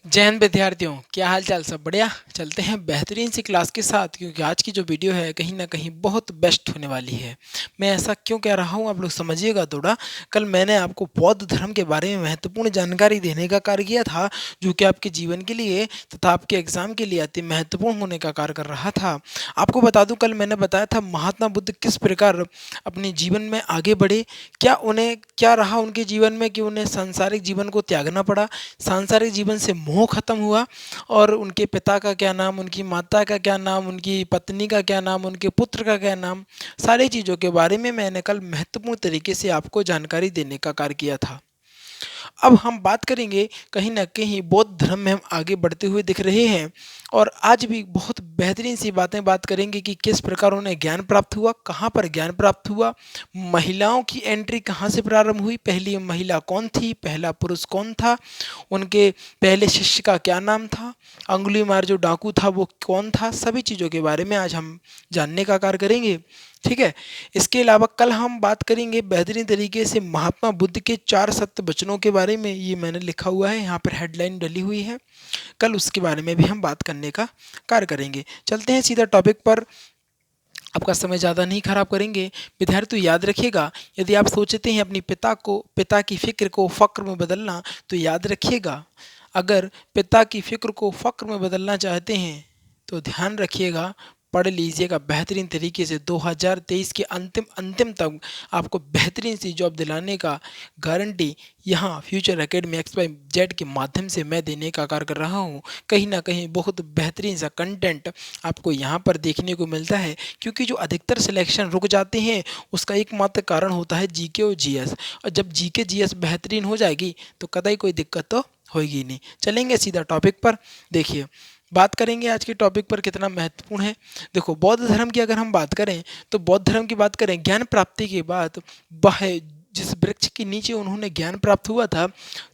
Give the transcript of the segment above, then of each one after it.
जय हिंद विद्यार्थियों, क्या हाल चाल? सब बढ़िया। चलते हैं बेहतरीन सी क्लास के साथ, क्योंकि आज की जो वीडियो है कहीं ना कहीं बहुत बेस्ट होने वाली है। मैं ऐसा क्यों कह रहा हूँ, आप लोग समझिएगा थोड़ा। कल मैंने आपको बौद्ध धर्म के बारे में महत्वपूर्ण जानकारी देने का कार्य किया था, जो कि आपके जीवन के लिए तथा आपके एग्जाम के लिए अति महत्वपूर्ण होने का कार्य कर रहा था। आपको बता दूं, कल मैंने बताया था महात्मा बुद्ध किस प्रकार अपने जीवन में आगे बढ़े। क्या रहा उनके जीवन में कि उन्हें सांसारिक जीवन को त्यागना पड़ा, सांसारिक जीवन से मोह खत्म हुआ। और उनके पिता का क्या नाम, उनकी माता का क्या नाम, उनकी पत्नी का क्या नाम, उनके पुत्र का क्या नाम, सारी चीज़ों के बारे में मैंने कल महत्वपूर्ण तरीके से आपको जानकारी देने का कार्य किया था। अब हम बात करेंगे, कहीं ना कहीं बौद्ध धर्म में हम आगे बढ़ते हुए दिख रहे हैं। और आज भी बहुत बेहतरीन सी बात करेंगे कि किस प्रकार उन्हें ज्ञान प्राप्त हुआ, कहाँ पर ज्ञान प्राप्त हुआ, महिलाओं की एंट्री कहाँ से प्रारंभ हुई, पहली महिला कौन थी, पहला पुरुष कौन था, उनके पहले शिष्य का क्या नाम था, अंगुलीमार जो डाकू था वो कौन था, सभी चीज़ों के बारे में आज हम जानने का कार्य करेंगे। ठीक है। इसके अलावा कल हम बात करेंगे बेहतरीन तरीके से महात्मा बुद्ध के 4 सत्य वचनों के बारे में। ये मैंने लिखा हुआ है, यहाँ पर हेडलाइन डली हुई है। कल उसके बारे में भी हम बात करने का कार्य करेंगे। चलते हैं सीधा टॉपिक पर, आपका समय ज़्यादा नहीं खराब करेंगे। विद्यार्थी याद रखिएगा, यदि आप सोचते हैं अपनी पिता की फिक्र को फ़क्र में बदलना, तो याद रखिएगा, अगर पिता की फिक्र को फ़क्र में बदलना चाहते हैं तो ध्यान रखिएगा, पढ़ लीजिएगा बेहतरीन तरीके से। 2023 के अंतिम अंतिम तक आपको बेहतरीन सी जॉब दिलाने का गारंटी यहाँ फ्यूचर एकेडमी XYZ के माध्यम से मैं देने का कार्य कर रहा हूँ। कहीं ना कहीं बहुत बेहतरीन सा कंटेंट आपको यहाँ पर देखने को मिलता है, क्योंकि जो अधिकतर सिलेक्शन रुक जाते हैं उसका एकमात्र कारण होता है जीके और जीएस। और जब जीके जीएस बेहतरीन हो जाएगी तो कतई कोई दिक्कत तो होगी नहीं। चलेंगे सीधा टॉपिक पर। देखिए, बात करेंगे आज के टॉपिक पर कितना महत्वपूर्ण है। देखो, बौद्ध धर्म की अगर हम बात करें, तो बौद्ध धर्म की बात करें, ज्ञान प्राप्ति के बाद वह जिस वृक्ष के नीचे उन्होंने ज्ञान प्राप्त हुआ था,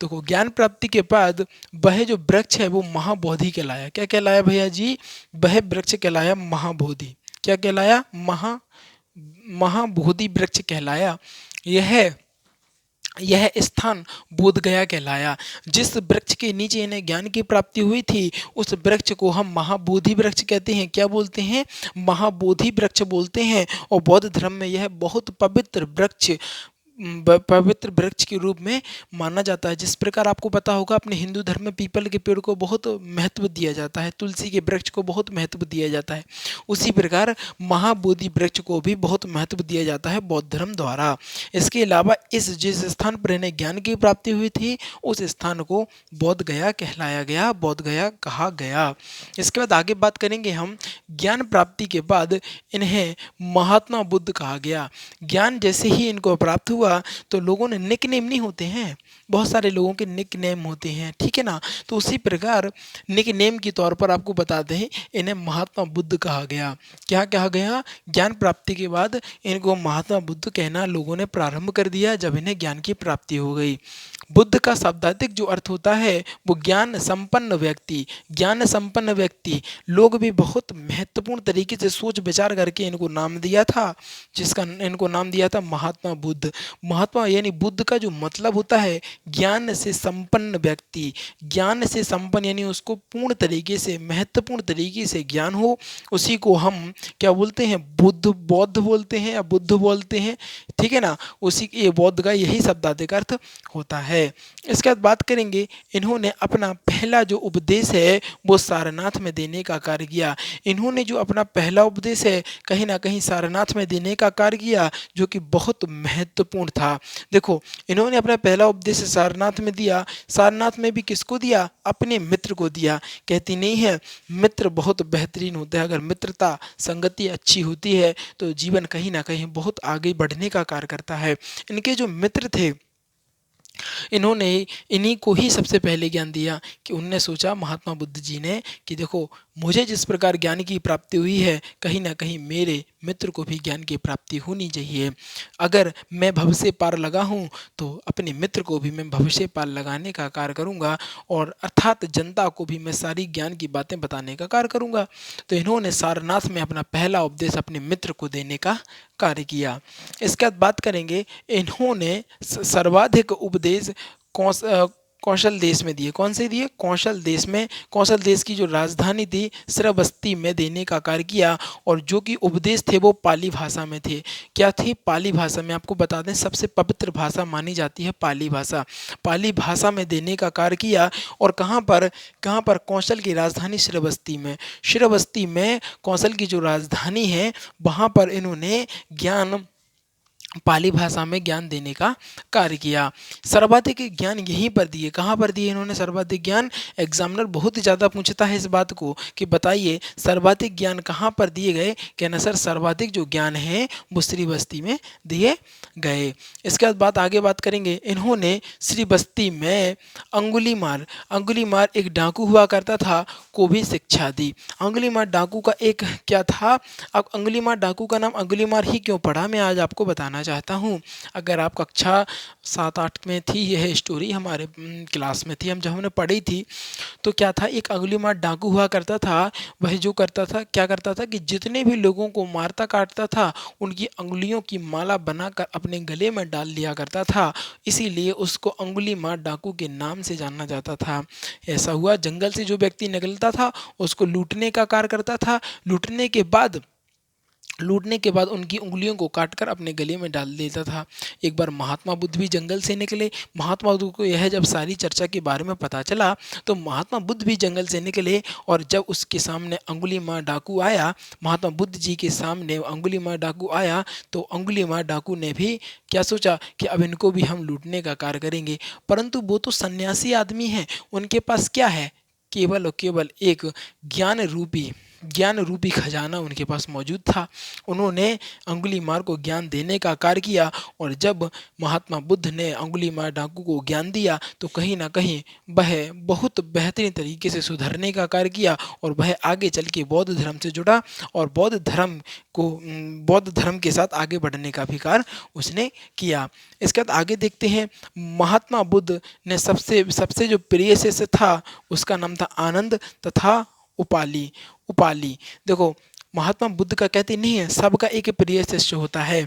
तो वो ज्ञान प्राप्ति के बाद वह जो वृक्ष है वो महाबोधि कहलाया। क्या कहलाया भैया जी? वह वृक्ष कहलाया महाबोधि। क्या कहलाया? महाबोधि वृक्ष कहलाया। यह यह स्थान बोध गया कहलाया। जिस वृक्ष के नीचे इन्हें ज्ञान की प्राप्ति हुई थी, उस वृक्ष को हम महाबोधि वृक्ष कहते हैं। क्या बोलते हैं? महाबोधि वृक्ष बोलते हैं। और बौद्ध धर्म में यह बहुत पवित्र वृक्ष के रूप में माना जाता है। जिस प्रकार आपको पता होगा, अपने हिंदू धर्म में पीपल के पेड़ को बहुत महत्व दिया जाता है, तुलसी के वृक्ष को बहुत महत्व दिया जाता है, उसी प्रकार महाबोधि वृक्ष को भी बहुत महत्व दिया जाता है बौद्ध धर्म द्वारा। इसके अलावा इस जिस स्थान पर इन्हें ज्ञान की प्राप्ति हुई थी, उस स्थान को बोध गया कहलाया गया, बोध गया कहा गया। इसके बाद आगे बात करेंगे हम, ज्ञान प्राप्ति के बाद इन्हें महात्मा बुद्ध कहा गया। ज्ञान जैसे ही इनको प्राप्त हुआ तो लोगों ने निक नेम नहीं होते हैं, बहुत सारे लोगों के निक नेम होते हैं, ठीक है ना। तो उसी प्रकार निक नेम के तौर पर आपको बता दें, इन्हें महात्मा बुद्ध कहा गया। क्या कहा गया? ज्ञान प्राप्ति के बाद इनको महात्मा बुद्ध कहना लोगों ने प्रारंभ कर दिया, जब इन्हें ज्ञान की प्राप्ति हो गई। बुद्ध का शाब्दिक जो अर्थ होता है वो ज्ञान संपन्न व्यक्ति। ज्ञान संपन्न व्यक्ति, लोग भी बहुत महत्वपूर्ण तरीके से सोच विचार करके इनको नाम दिया था, जिसका इनको नाम दिया था महात्मा बुद्ध। महात्मा यानी बुद्ध का जो मतलब होता है ज्ञान से संपन्न व्यक्ति। ज्ञान से संपन्न यानी उसको पूर्ण तरीके से, महत्वपूर्ण तरीके से ज्ञान हो, उसी को हम क्या बोलते हैं? बौद्ध बोलते हैं या बुद्ध बोलते हैं, ठीक है ना। उसी ये बौद्ध का यही शब्दार्थ अर्थ होता है। इसके बाद बात करेंगे, इन्होंने अपना पहला जो उपदेश है वो सारनाथ में देने का कार्य किया। इन्होंने जो अपना पहला उपदेश है कहीं ना कहीं सारनाथ में देने का कार्य किया, जो कि बहुत महत्वपूर्ण था। देखो, इन्होंने अपना पहला उपदेश सारनाथ में दिया। सारनाथ में भी किसको दिया? अपने मित्र को दिया। कहती नहीं है, मित्र बहुत बेहतरीन होते हैं। अगर मित्रता संगति अच्छी होती है तो जीवन कहीं ना कहीं बहुत आगे बढ़ने का कार्य करता है। इनके जो मित्र थे, इन्होंने इन्हीं को ही सबसे पहले ज्ञान दिया। कि उनने सोचा, महात्मा बुद्ध जी ने, कि देखो, मुझे जिस प्रकार ज्ञान की प्राप्ति हुई है, कहीं ना कहीं मेरे मित्र को भी ज्ञान की प्राप्ति होनी चाहिए। अगर मैं भव से पार लगा हूँ तो अपने मित्र को भी मैं भव से पार लगाने का कार्य करूँगा, और अर्थात जनता को भी मैं सारी ज्ञान की बातें बताने का कार्य करूँगा। तो इन्होंने सारनाथ में अपना पहला उपदेश अपने मित्र को देने का कार्य किया। इसके बाद बात करेंगे, इन्होंने सर्वाधिक उपदेश कौन कौशल देश में दिए। कौन से दिए? कौशल देश में। कौशल देश की जो राजधानी थी श्रावस्ती में देने का कार्य किया, और जो कि उपदेश थे वो पाली भाषा में थे। क्या थी? पाली भाषा में। आपको बता दें सबसे पवित्र भाषा मानी जाती है पाली भाषा। पाली भाषा में देने का कार्य किया, और कहाँ पर? कहाँ पर? कौशल की राजधानी श्रावस्ती में। श्रावस्ती में कौशल की जो राजधानी है वहाँ पर इन्होंने ज्ञान, पाली भाषा में ज्ञान देने का कार्य किया। सर्वाधिक ज्ञान यहीं पर दिए। कहाँ पर दिए इन्होंने सर्वाधिक ज्ञान? एग्जामिनर बहुत ही ज़्यादा पूछता है इस बात को कि बताइए सर्वाधिक ज्ञान कहाँ पर दिए गए। कहना सर सर्वाधिक जो ज्ञान है वो श्रीवस्ती में दिए गए। इसके बाद आगे बात करेंगे। इन्होंने श्रीवस्ती में अंगुलीमार एक डाकू हुआ करता था, को भी शिक्षा दी। अंगुलीमार डाकू का एक क्या था? अब अंगुलीमार डाकू का नाम अंगुलीमार ही क्यों पड़ा, मैं आज आपको बताना चाहता हूँ। अगर आप कक्षा 7-8 में थी, यह स्टोरी हमारे क्लास में थी, हम जब हमने पढ़ी थी, तो क्या था? एक अंगुलीमार डाकू हुआ करता था। वह जो करता था, क्या करता था कि जितने भी लोगों को मारता काटता था उनकी अंगुलियों की माला बनाकर अपने गले में डाल लिया करता था, इसीलिए उसको अंगुलीमार डाकू के नाम से जाना जाता था। ऐसा हुआ, जंगल से जो व्यक्ति निकलता था उसको लूटने का कार्य करता था। लूटने के बाद उनकी उंगलियों को काटकर अपने गले में डाल देता था। एक बार महात्मा बुद्ध भी जंगल से निकले। महात्मा बुद्ध को यह जब सारी चर्चा के बारे में पता चला तो महात्मा बुद्ध भी जंगल से निकले, और जब उसके सामने अंगुलीमार डाकू आया, महात्मा बुद्ध जी के सामने अंगुलीमार डाकू आया, तो अंगुलीमार डाकू ने भी क्या सोचा कि अब इनको भी हम लूटने का कार्य करेंगे। परंतु वो तो सन्यासी आदमी हैं, उनके पास क्या है? केवल और केवल एक ज्ञान रूपी खजाना उनके पास मौजूद था। उन्होंने अंगुलीमार को ज्ञान देने का कार्य किया, और जब महात्मा बुद्ध ने अंगुलीमार डाकू को ज्ञान दिया तो कहीं ना कहीं वह बहुत बेहतरीन तरीके से सुधरने का कार्य किया, और वह आगे चल के बौद्ध धर्म से जुड़ा, और बौद्ध धर्म के साथ आगे बढ़ने का भी कार्य उसने किया। इसके बाद आगे देखते हैं। महात्मा बुद्ध ने सबसे जो प्रिय शिष्य था उसका नाम था आनंद तथा उपाली। देखो, महात्मा बुद्ध का कहते नहीं है सबका एक प्रिय शिष्य होता है।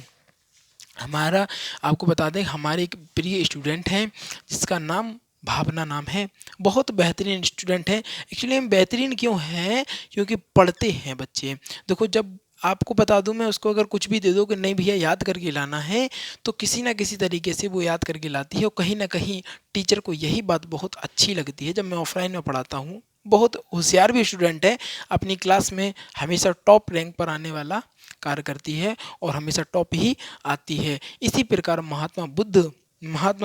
हमारा, आपको बता दें, हमारे एक प्रिय स्टूडेंट हैं जिसका नाम भावना नाम है। बहुत बेहतरीन स्टूडेंट है। एक्चुअली हम बेहतरीन क्यों हैं? क्योंकि पढ़ते हैं बच्चे। देखो, जब आपको बता दूं मैं, उसको अगर कुछ भी दे दो कि नहीं भैया याद करके लाना है, तो किसी ना किसी तरीके से वो याद करके लाती है, और कहीं ना कहीं टीचर को यही बात बहुत अच्छी लगती है। जब मैं ऑफलाइन में पढ़ाता हूँ, बहुत होशियार भी स्टूडेंट है, अपनी क्लास में हमेशा टॉप रैंक पर आने वाला कार्य करती है, और हमेशा टॉप ही आती है। इसी प्रकार महात्मा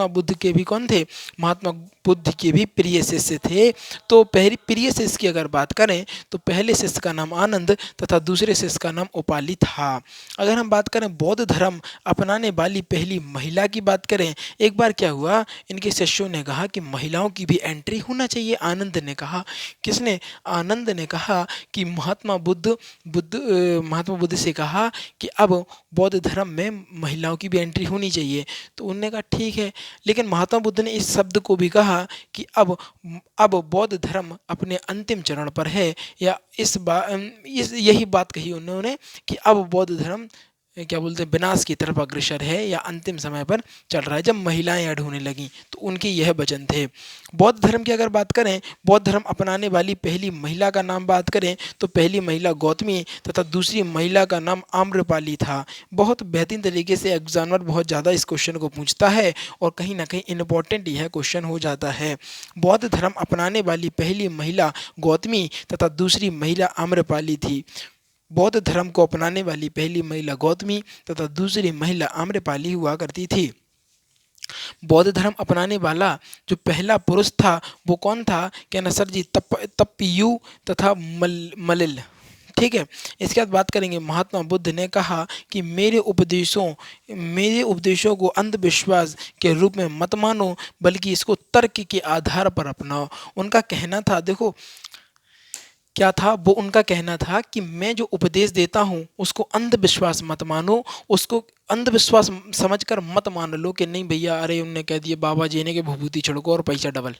बुद्ध के भी कौन थे? महात्मा बुद्ध के भी प्रिय शिष्य थे। तो पहली प्रिय शिष्य की अगर बात करें तो पहले शिष्य का नाम आनंद तथा दूसरे शिष्य का नाम उपाली था। अगर हम बात करें बौद्ध धर्म अपनाने वाली पहली महिला की बात करें, एक बार क्या हुआ, इनके शिष्यों ने कहा कि महिलाओं की भी एंट्री होना चाहिए। आनंद ने कहा, किसने? आनंद ने कहा कि महात्मा बुद्ध से कहा कि अब बौद्ध धर्म में महिलाओं की भी एंट्री होनी चाहिए। तो उन्होंने कहा ठीक है, लेकिन महात्मा बुद्ध ने इस शब्द को भी कहा कि अब बौद्ध धर्म अपने अंतिम चरण पर है, या यही बात कही उन्होंने कि अब बौद्ध धर्म क्या बोलते हैं, विनाश की तरफ अग्रसर है, या अंतिम समय पर चल रहा है। जब महिलाएं ऐड होने लगीं तो उनके यह वचन थे। बौद्ध धर्म की अगर बात करें, बौद्ध धर्म अपनाने वाली पहली महिला का नाम बात करें तो पहली महिला गौतमी तथा दूसरी महिला का नाम आम्रपाली था। बहुत बेहतरीन तरीके से एग्जामिनर बहुत ज़्यादा इस क्वेश्चन को पूछता है, और कहीं ना कहीं इम्पोर्टेंट यह क्वेश्चन हो जाता है। बौद्ध धर्म अपनाने वाली पहली महिला गौतमी तथा दूसरी महिला आम्रपाली थी। बौद्ध धर्म को अपनाने वाली पहली महिला गौतमी तथा दूसरी महिला आम्रपाली हुआ करती थी। बौद्ध धर्म अपनाने वाला जो पहला पुरुष था वो कौन था? कहना सर जी तप्पियु तथा मलिल। ठीक है। इसके बाद बात करेंगे, महात्मा बुद्ध ने कहा कि मेरे उपदेशों को अंधविश्वास के रूप में मत मानो, बल्कि इसको तर्क के आधार पर अपनाओ। उनका कहना था, देखो क्या था, वो उनका कहना था कि मैं जो उपदेश देता हूँ उसको अंधविश्वास मत मानो, उसको अंधविश्वास समझकर मत मान लो कि नहीं भैया, अरे उनने कह दिया बाबा जी ने कि भभूति छिड़को और पैसा डबल।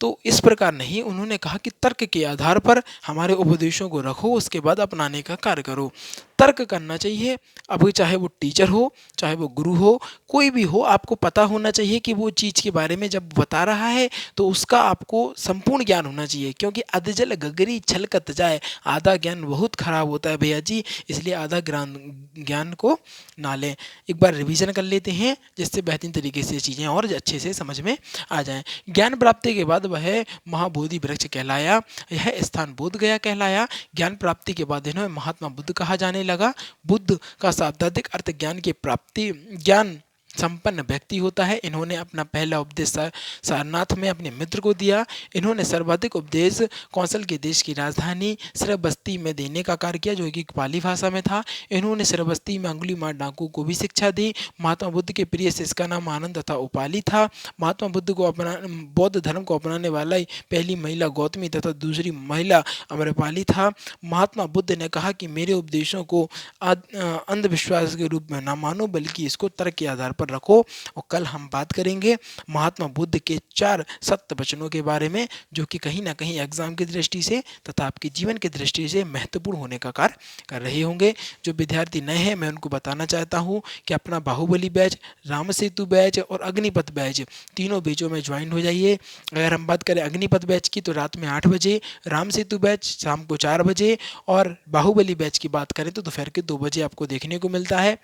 तो इस प्रकार नहीं, उन्होंने कहा कि तर्क के आधार पर हमारे उपदेशों को रखो, उसके बाद अपनाने का कार्य करो। तर्क करना चाहिए। अब चाहे वो टीचर हो, चाहे वो गुरु हो, कोई भी हो, आपको पता होना चाहिए कि वो चीज़ के बारे में जब बता रहा है तो उसका आपको संपूर्ण ज्ञान होना चाहिए, क्योंकि अधजल गगरी छलकत जाए, आधा ज्ञान बहुत खराब होता है भैया जी, इसलिए आधा ज्ञान ज्ञान को ना लें। एक बार रिवीजन कर लेते हैं जिससे बेहतरीन तरीके से चीज़ें और अच्छे से समझ में आ जाएं। ज्ञान प्राप्ति के बाद वह महाबोधि वृक्ष कहलाया, यह स्थान बोध गया कहलाया। ज्ञान प्राप्ति के बाद इन्हें महात्मा बुद्ध कहा जाने लगा। बुद्ध का शाब्दिक अर्थ ज्ञान की प्राप्ति, ज्ञान संपन्न व्यक्ति होता है। इन्होंने अपना पहला उपदेश सारनाथ में अपने मित्र को दिया। इन्होंने सर्वाधिक उपदेश कौशल के देश की राजधानी श्रावस्ती में देने का कार्य किया, जो कि पाली भाषा में था। इन्होंने श्रावस्ती में अंगुलीमाल डाकू को भी शिक्षा दी। महात्मा बुद्ध के प्रिय शिष्य का नाम आनंद तथा उपाली था। महात्मा बुद्ध को अपना बौद्ध धर्म को अपनाने वाला पहली महिला गौतमी तथा दूसरी महिला अम्रपाली था। महात्मा बुद्ध ने कहा कि मेरे उपदेशों को अंधविश्वास के रूप में ना मानो, बल्कि इसको तर्क के आधार पर रखो। और कल हम बात करेंगे महात्मा बुद्ध के 4 सत्य वचनों के बारे में, जो कि कहीं ना कहीं एग्जाम की दृष्टि से तथा आपके जीवन की दृष्टि से महत्वपूर्ण होने का कार्य कर रहे होंगे। जो विद्यार्थी नए हैं, मैं उनको बताना चाहता हूं कि अपना बाहुबली बैच, राम सेतु बैच और अग्निपथ बैच, तीनों बैचों में ज्वाइन हो जाइए। अगर हम बात करें अग्निपथ बैच की तो रात में 8 बजे, राम सेतु बैच शाम को 4 बजे, और बाहुबली बैच की बात करें तो दोपहर के 2 बजे आपको देखने को मिलता है।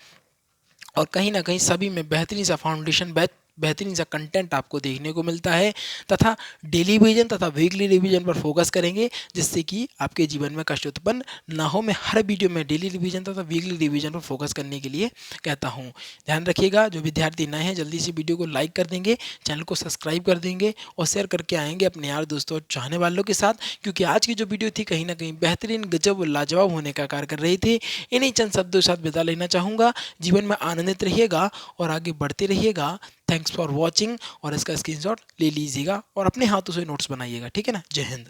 और कहीं ना कहीं सभी में बेहतरीन सा फाउंडेशन बैच, बेहतरीन सा कंटेंट आपको देखने को मिलता है, तथा डेली रिवीजन तथा वीकली रिवीजन पर फोकस करेंगे, जिससे कि आपके जीवन में कष्ट उत्पन्न ना हो। मैं हर वीडियो में डेली रिवीजन तथा वीकली रिवीजन पर फोकस करने के लिए कहता हूं। ध्यान रखिएगा, जो विद्यार्थी नए हैं जल्दी से वीडियो को लाइक कर देंगे, चैनल को सब्सक्राइब कर देंगे और शेयर करके आएंगे अपने यार दोस्तों और चाहने वालों के साथ, क्योंकि आज की जो वीडियो थी कहीं ना कहीं बेहतरीन, गजब, लाजवाब होने का कार्य कर रही थी। इन्हीं चंद शब्दों के साथ विदा लेना चाहूँगा। जीवन में आनंदित रहिएगा और आगे बढ़ते रहिएगा। थैंक्स फॉर वॉचिंग, और इसका स्क्रीनशॉट ले लीजिएगा और अपने हाथों से नोट्स बनाइएगा, ठीक है ना। जय हिंद।